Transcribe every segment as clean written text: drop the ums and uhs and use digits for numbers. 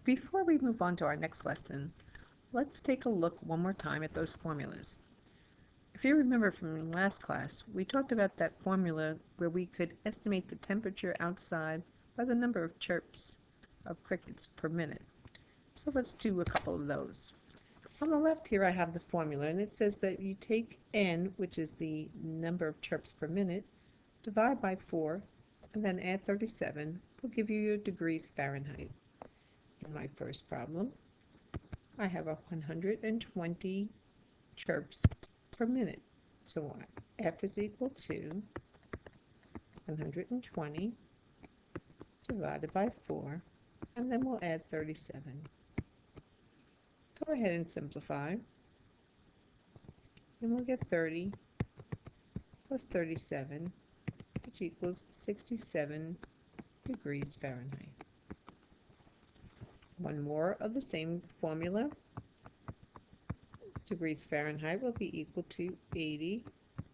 Before we move on to our next lesson, let's take a look one more time at those formulas. If you remember from last class, we talked about that formula where we could estimate the temperature outside by the number of chirps of crickets per minute. So let's do a couple of those. On the left here I have the formula, and it says that you take n, which is the number of chirps per minute, divide by 4, and then add 37, will give you your degrees Fahrenheit. In my first problem, I have 120 chirps per minute. So F is equal to 120 divided by 4, and then we'll add 37. Go ahead and simplify, and we'll get 30 plus 37, which equals 67 degrees Fahrenheit. One more of the same formula. Degrees Fahrenheit will be equal to 80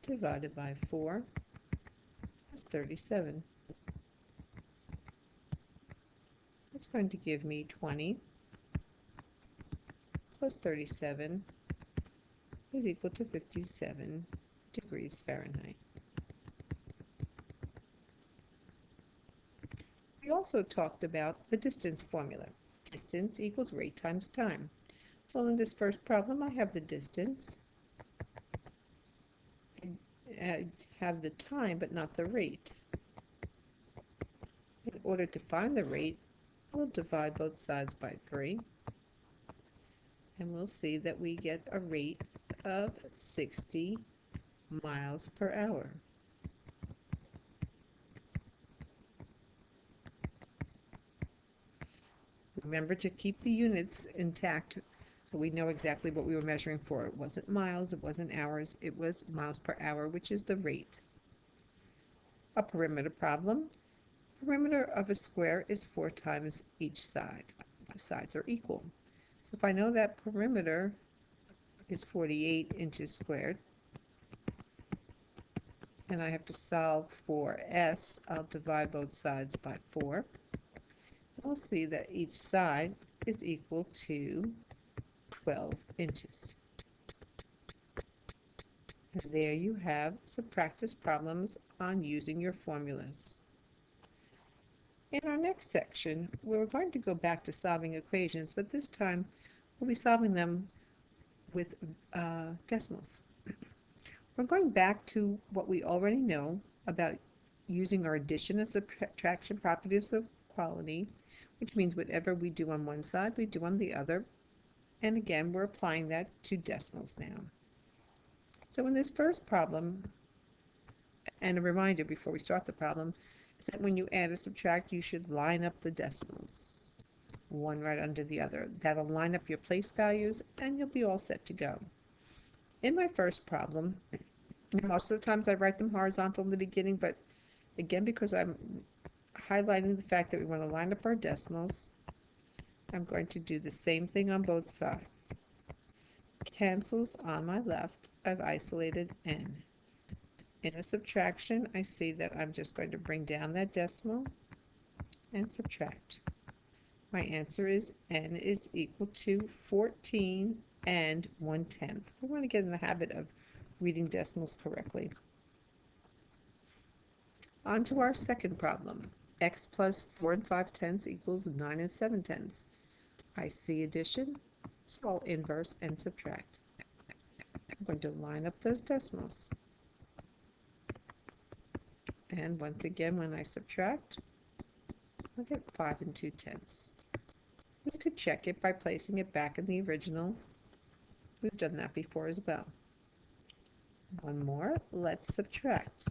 divided by 4 plus 37. That's going to give me 20 plus 37 is equal to 57 degrees Fahrenheit. We also talked about the distance formula. Distance equals rate times time. Well, in this first problem, I have the distance. I have the time, but not the rate. In order to find the rate, we'll divide both sides by 3. And we'll see that we get a rate of 60 miles per hour. Remember to keep the units intact so we know exactly what we were measuring for. It wasn't miles, it wasn't hours, it was miles per hour, which is the rate. A perimeter problem. Perimeter of a square is 4 times each side. The sides are equal. So if I know that perimeter is 48 inches squared, and I have to solve for S, I'll divide both sides by 4. We'll see that each side is equal to 12 inches. And there you have some practice problems on using your formulas. In our next section, we're going to go back to solving equations, but this time we'll be solving them with decimals. We're going back to what we already know about using our addition and subtraction properties of equality, which means whatever we do on one side, we do on the other. And again, we're applying that to decimals now. So in this first problem, and a reminder before we start the problem, is that when you add or subtract, you should line up the decimals, one right under the other. That'll line up your place values, and you'll be all set to go. In my first problem, most of the times I write them horizontal in the beginning, but again, because I'm highlighting the fact that we want to line up our decimals, I'm going to do the same thing on both sides. Cancels on my left, I've isolated n. In a subtraction, I see that I'm just going to bring down that decimal and subtract. My answer is n is equal to 14 and 1/10. We want to get in the habit of reading decimals correctly. On to our second problem. X plus 4 5/10 equals 9 7/10. I see addition, so I'll inverse and subtract. I'm going to line up those decimals. And once again, when I subtract, I'll get 5 2/10. You could check it by placing it back in the original. We've done that before as well. One more, let's subtract,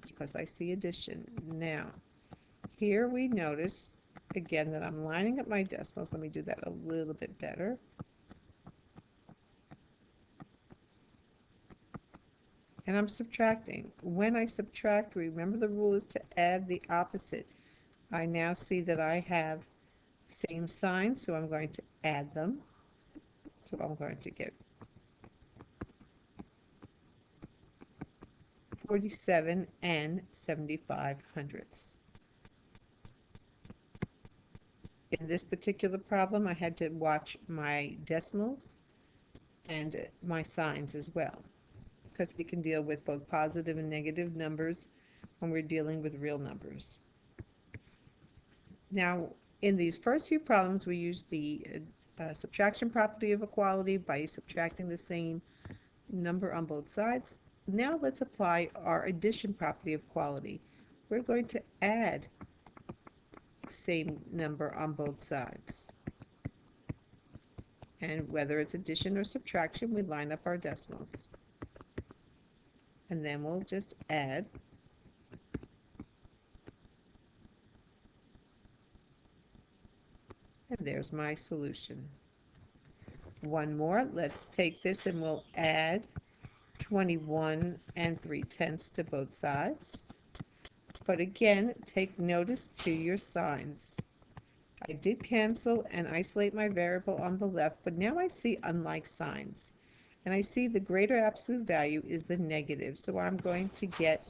because I see addition. Now, here we notice again that I'm lining up my decimals. Let me do that a little bit better. And I'm subtracting. When I subtract, remember the rule is to add the opposite. I now see that I have same signs, so I'm going to add them. So I'm going to get 47 and 75 hundredths. In this particular problem, I had to watch my decimals and my signs as well, because we can deal with both positive and negative numbers when we're dealing with real numbers. Now, in these first few problems, we use the subtraction property of equality by subtracting the same number on both sides. Now let's apply our addition property of equality. We're going to add same number on both sides. And whether it's addition or subtraction, we line up our decimals. And then we'll just add. And there's my solution. One more. Let's take this and we'll add 21 3/10 to both sides. But again, take notice to your signs. I did cancel and isolate my variable on the left, but now I see unlike signs. And I see the greater absolute value is the negative, so I'm going to get